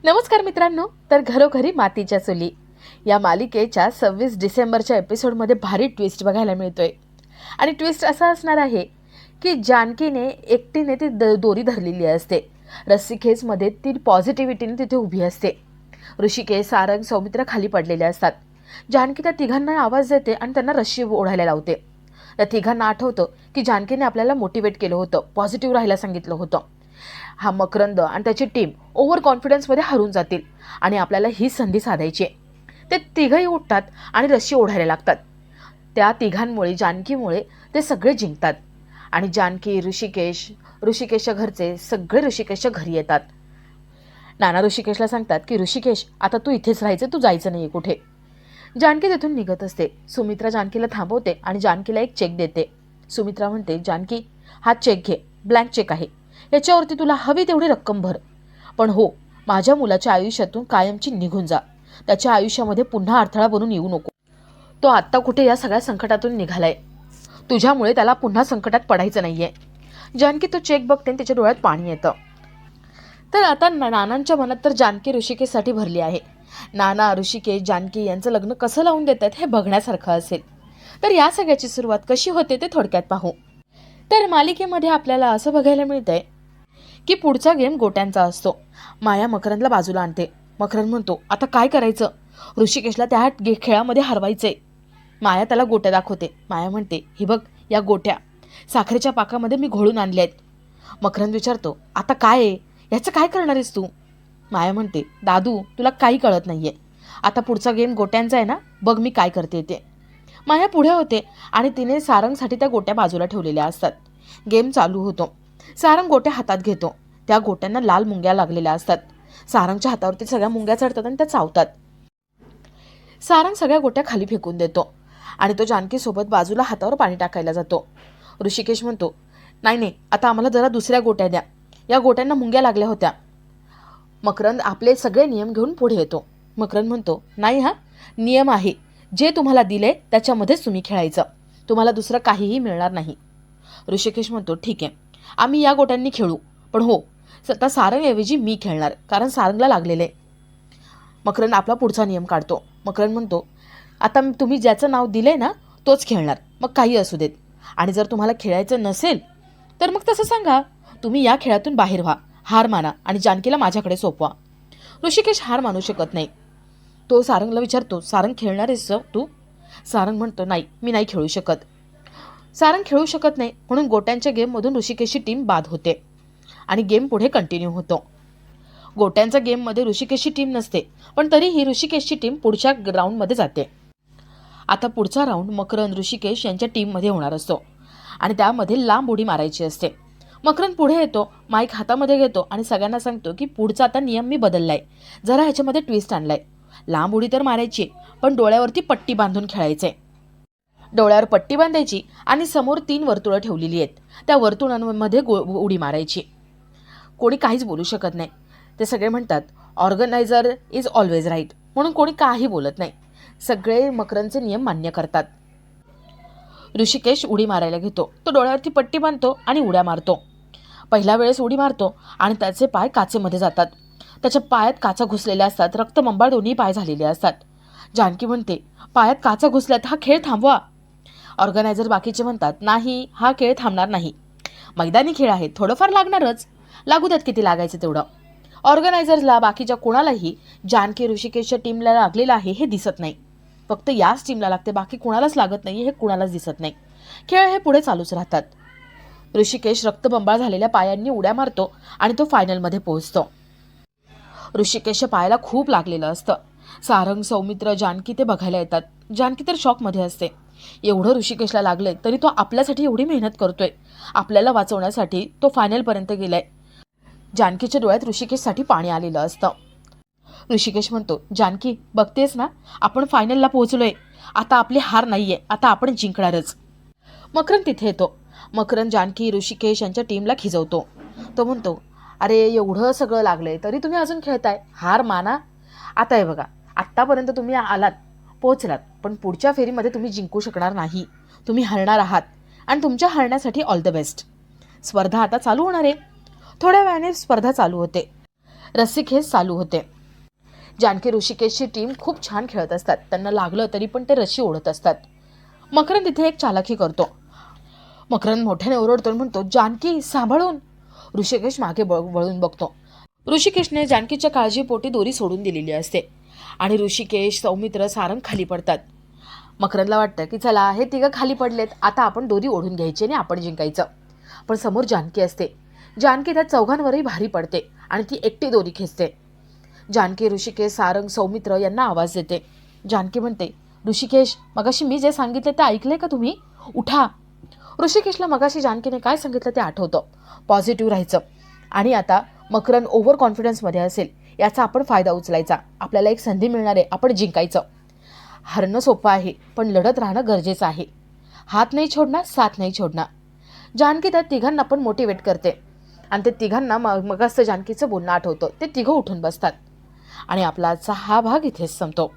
नमस्कार मित्रांनो. तर घरोघरी मातीच्या चुली या मालिकेच्या 26 डिसेंबरच्या एपिसोडमध्ये भारी ट्विस्ट बघायला मिळतोय. आणि ट्विस्ट असा असणार आहे की जानकीने एकटीने ती दोरी धरलेली असते. रस्सीखेचमध्ये ती पॉझिटिव्हिटीने तिथे उभी असते. ऋषिकेश, सारंग, सौमित्र खाली पडलेले असतात. जानकी त्या तिघांना आवाज देते आणि त्यांना रस्सी ओढायला लावते. त्या तिघांना आठवतं की जानकीने आपल्याला मोटिवेट केलं होतं, पॉझिटिव्ह राहायला सांगितलं होतं. हा मकरंद आणि त्याची टीम ओव्हर कॉन्फिडन्समध्ये हरून जातील आणि आपल्याला ही संधी साधायची आहे. ते तिघंही उठतात आणि रस्सी ओढायला लागतात. त्या तिघांमुळे, जानकीमुळे ते सगळे जिंकतात. आणि जानकी, ऋषिकेशच्या घरचे सगळे ऋषिकेशच्या घरी येतात. नाना ऋषिकेशला सांगतात की ऋषिकेश, आता तू इथेच राहायचं, तू जायचं नाही कुठे. जानकी तिथून निघत असते. सुमित्रा जानकीला थांबवते आणि जानकीला एक चेक देते. सुमित्रा म्हणते, जानकी, हा चेक घे, ब्लँक चेक आहे. याच्यावरती तुला हवी तेवढी रक्कम भर. पण हो, माझ्या मुलाच्या आयुष्यातून कायमची निघून जा. त्याच्या आयुष्यामध्ये पुन्हा अडथळा बनून येऊ नको. तो आत्ता कुठे या सगळ्या संकटातून निघालाय. तुझ्यामुळे त्याला पुन्हा संकटात पडायचं नाहीये. जानकी तो चेक बघते आणि त्याच्या डोळ्यात पाणी येतं. तर आता नानांच्या मनात तर जानकी ऋषिकेशसाठी भरली आहे. नाना, ऋषिकेश, जानकी यांचं लग्न कसं लावून देतात हे बघण्यासारखं असेल. तर या सगळ्याची सुरुवात कशी होते ते थोडक्यात पाहू. तर मालिकेमध्ये आपल्याला असं बघायला मिळतंय की पुढचा गेम गोट्यांचा असतो. माया मकरंदला बाजूला आणते. मकरंद म्हणतो, आता काय करायचं? ऋषिकेशला त्या खेळामध्ये हरवायचंय. माया त्याला गोट्या दाखवते. माया म्हणते, ही बघ, या गोट्या साखरेच्या पाकामध्ये मी घोळून आणल्या आहेत. मकरंद विचारतो, आता काय आहे? याचं काय करणार आहेस तू? माया म्हणते, दादू, तुला काही कळत नाहीये. आता पुढचा गेम गोट्यांचा आहे ना, बघ मी काय करते ते. माया पुढे होते आणि तिने सारंगसाठी त्या गोट्या बाजूला ठेवलेल्या असतात. गेम चालू होतो. सारंग गोट्या हातात घेतो. त्या गोट्यांना लाल मुंग्या लागलेल्या असतात. सारंगच्या हातावरती सगळ्या मुंग्या चढतात आणि त्या चावतात. सारंग सगळ्या गोट्या खाली फेकून देतो आणि तो जानकीसोबत बाजूला हातावर पाणी टाकायला जातो. ऋषिकेश म्हणतो, नाही, आता आम्हाला जरा दुसऱ्या गोट्या द्या. या गोट्यांना मुंग्या लागल्या होत्या. मकरंद आपले सगळे नियम घेऊन पुढे येतो. मकरंद म्हणतो, नाही, हा नियम आहे. जे तुम्हाला दिले त्याच्यामध्येच तुम्ही खेळायचं. तुम्हाला दुसरं काहीही मिळणार नाही. ऋषिकेश म्हणतो, ठीक आहे, आम्ही या गोट्यांनी खेळू. पण हो, आता सारंगऐवजी मी खेळणार, कारण सारंगला लागलेले. मकरंद आपला पुढचा नियम काढतो. मकरंद म्हणतो, आता तुम्ही ज्याचं नाव दिलंय ना तोच खेळणार, मग काही असू देत. आणि जर तुम्हाला खेळायचं नसेल तर मग तसं सांगा. तुम्ही या खेळातून बाहेर व्हा, हार माना आणि जानकीला माझ्याकडे सोपवा. ऋषिकेश हार मानू शकत नाही. तो सारंगला विचारतो, सारंग खेळणार आहेस तू? सारंग म्हणतो, नाही, मी नाही खेळू शकत. सारंग खेळू शकत नाही म्हणून गोट्यांच्या गेममधून ऋषिकेशची टीम बाद होते आणि गेम पुढे कंटिन्यू होतो. गोट्यांच्या गेममध्ये ऋषिकेशची टीम नसते, पण तरीही ऋषिकेशची टीम पुढच्या राऊंडमध्ये जाते. आता पुढचा राऊंड मकरंद, ऋषिकेश यांच्या टीममध्ये होणार असतो आणि त्यामध्ये लांब उडी मारायची असते. मकरंद पुढे येतो, माईक हातामध्ये घेतो आणि सगळ्यांना सांगतो की पुढचा आता नियम मी बदललाय, जरा ह्याच्यामध्ये ट्विस्ट आणलाय. लांब उडी तर मारायची, पण डोळ्यावरती पट्टी बांधून खेळायचंय. डोळ्यावर पट्टी बांधायची आणि समोर 3 वर्तुळं ठेवलेली आहेत. त्या वर्तुळांमध्ये उडी मारायची. कोणी काहीच बोलू शकत नाही. ते सगळे म्हणतात, ऑर्गनायझर इज ऑलवेज राईट, म्हणून कोणी काही बोलत नाही. सगळे मकरंदचे नियम मान्य करतात. ऋषिकेश उडी मारायला घेतो. तो डोळ्यावरती पट्टी बांधतो आणि उड्या मारतो. पहिल्या वेळेस उडी मारतो आणि त्याचे पाय काचेमध्ये जातात. त्याच्या पायात काचा घुसलेल्या असतात. रक्तबंबाळ दोन्ही पाय झालेले असतात. जानकी म्हणते, पायात काचा घुसल्यात, हा खेळ थांबवा. ऑर्गनायझर बाकीचे म्हणतात, नाही, हा खेळ थांबणार नाही. मैदानी खेळ आहे, थोडंफार लागणारच, लागू द्यात किती लागायचं तेवढं. ऑर्गनायझर्सला, बाकीच्या कोणालाही जानकी ऋषिकेशच्या टीमला लागलेलं आहे हे दिसत नाही. फक्त याच टीमला लागते, बाकी कुणालाच लागत नाही हे कुणालाच दिसत नाही. खेळ हे पुढे चालूच राहतात. ऋषिकेश रक्तबंबाळ झालेल्या पायांनी उड्या मारतो आणि तो फायनलमध्ये पोहोचतो. ऋषिकेशच्या पायाला खूप लागलेलं असतं. सारंग, सौमित्र, जानकी ते बघायला येतात. जानकी तर शॉकमध्ये असते. एवढं ऋषिकेशला लागलंय तरी तो आपल्यासाठी एवढी मेहनत करतोय. आपल्याला वाचवण्यासाठी तो फायनलपर्यंत गेलाय. जानकीच्या डोळ्यात ऋषिकेशसाठी पाणी आलेलं असतं. ऋषिकेश म्हणतो, जानकी, बघतेस ना, आपण फायनलला पोहोचलोय. आता आपली हार नाहीये, आता आपण जिंकणारच. मकरंद तिथे येतो. मकरंद जानकी, ऋषिकेश यांच्या टीमला खिजवतो. तो म्हणतो, अरे, एवढं सगळं लागलंय तरी तुम्ही अजून खेळताय, हार माना. आता हे बघा, आत्तापर्यंत तुम्ही आलात, पोहोचलात, पण पुढच्या फेरीमध्ये तुम्ही जिंकू शकणार नाही. तुम्ही हरणार आहात आणि तुमच्या हरण्यासाठी ऑल द बेस्ट. स्पर्धा आता चालू होणार आहे. थोड्या वेळाने स्पर्धा चालू होते. रस्सी खेच चालू होते. जानकी ऋषिकेशची टीम खूप छान खेळत असतात. त्यांना लागलं तरी पण ते रस्सी ओढत असतात. मकरंद इथे एक चालाकी करतो. मकरंद मोठ्याने ओरडतो आणि म्हणतो, जानकी सांभाळून. ऋषिकेश मागे वळून बघतो. ऋषिकेशने जानकीच्या काळजीपोटी दोरी सोडून दिलेली असते आणि ऋषिकेश, सौमित्र, सारंग खाली पडतात. मकरंदला वाटतं की चला हे तिघं खाली पडलेत, आता आपण दोरी ओढून घ्यायची आणि आपण जिंकायचं. पण समोर जानकी असते. जानकी त्या चौघांवरही भारी पडते आणि ती एकटी दोरी खेचते. जानकी ऋषिकेश, सारंग, सौमित्र यांना आवाज देते. जानकी म्हणते, ऋषिकेश, मगाशी मी जे सांगितले ते ऐकले का तुम्ही? उठा. ऋषिकेशला मगाशी जानकीने काय सांगितलं ते आठवतं. पॉझिटिव्ह राहायचं आणि आता मकरंद ओव्हर कॉन्फिडन्समध्ये असेल, याचा आपण फायदा उचलायचा. आपल्याला एक संधी मिळणार आहे, आपण जिंकायचं. हरणं सोपं आहे, पण लढत राहणं गरजेचं आहे. हात नाही छोडणार, साथ नाही छोडणार. जानकी त्या तिघांना पण मोटिवेट करते आणि ते तिघांना मग जानकीचं बोलणं आठवतं. ते तिघं उठून बसतात आणि आपला आजचा हा भाग इथेच संपतो.